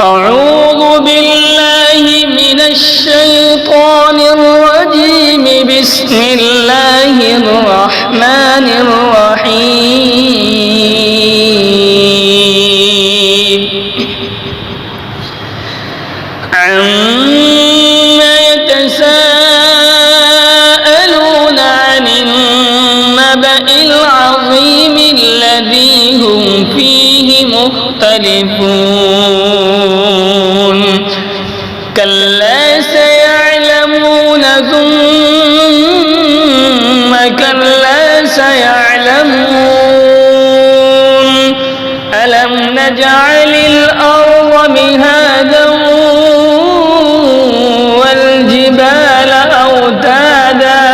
أعوذ بالله من الشيطان الرجيم. بسم الله الرحمن الرحيم. عما يتساءلون عن النبأ العظيم الذي هم فيه مختلفون. كلا سيعلمون ثم كلا سيعلمون. ألم نجعل الأرض مهادا والجبال أوتادا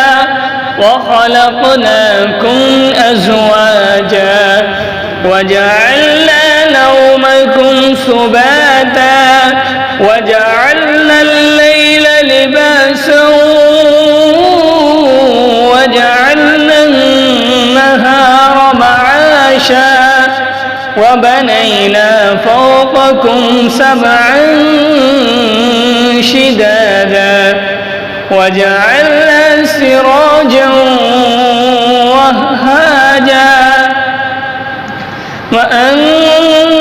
وخلقناكم أزواجا وجعلنا نومكم سباتا وجعلنا الليل لباسا وجعلنا النهار معاشا وبنينا فوقكم سبعا شدادا وجعلنا سراجا وهاجا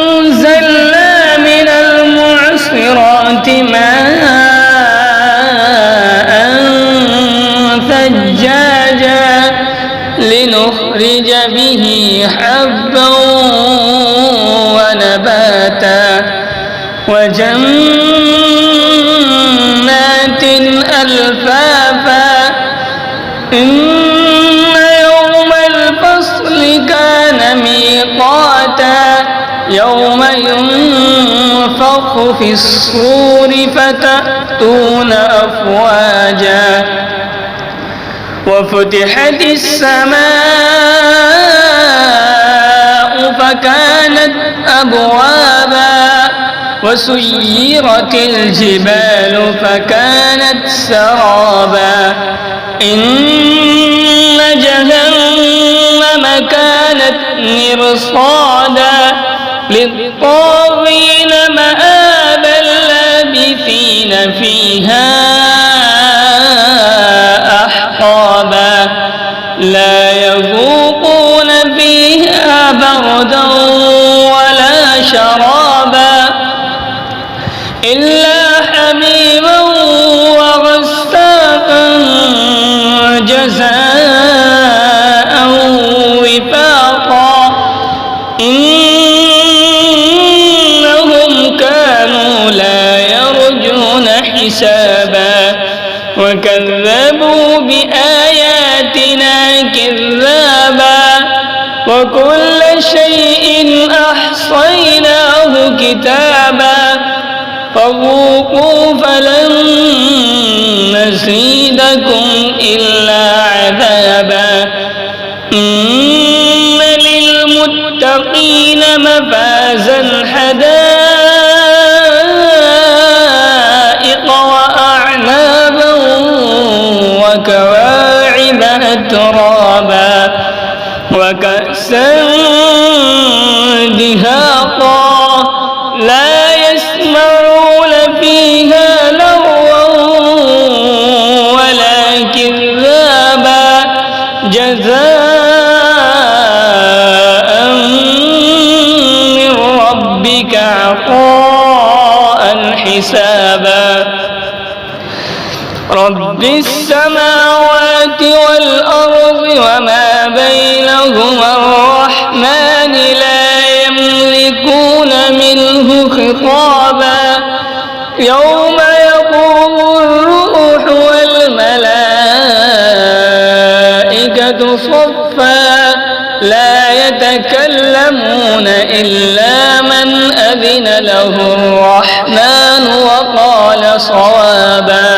وأنزلنا من المعصرات ماء ثجاجا لنخرج به حبا ونباتا وجنات ألفافا. إن يوم الفصل كان ميقاتا يوم ينفخ في الصور فتأتون أفواجا وفتحت السماء فكانت أبوابا وسيرت الجبال فكانت سرابا. إن جهنم كانت مرصادا للطاغين مآبا لابثين فيها أحقابا لا يذوقون فيها بردا ولا شرابا إلا حميما وغساقا جزاء وفاقا. إنهم كانوا لا يرجون حسابا وكذبوا بآياتنا كذابا وكل شيء أحصيناه كتابا فذوقوا فلن نزيدكم إلا عذابا. إن للمتقين مفازا حدائق وأعنابا وكواعب أترابا وكأسا دهاقا لا يسمعون فيها لغوا ولا كذابا جزاء من ربك عطاء حسابا. رب السماوات والأرض وما بينهما الرحمن لا يملكون منه خطابا. يوم يقوم الروح والملائكة صفا لا يتكلمون إلا من أذن له الرحمن وقال صوابا.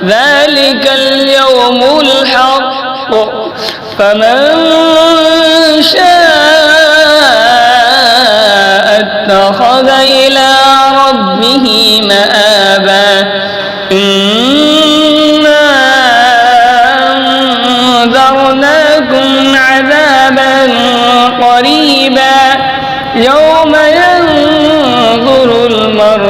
ذلك اليوم الحق فمن شاء اتخذ إلى ربه مآبا. إنا أنذرناكم عذابا قريبا يوم ينظر المرء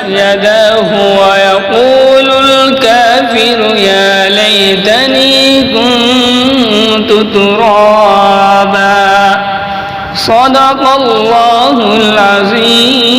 يداه ويقول الكافر يا ليتني كنت ترابا. صدق الله العظيم.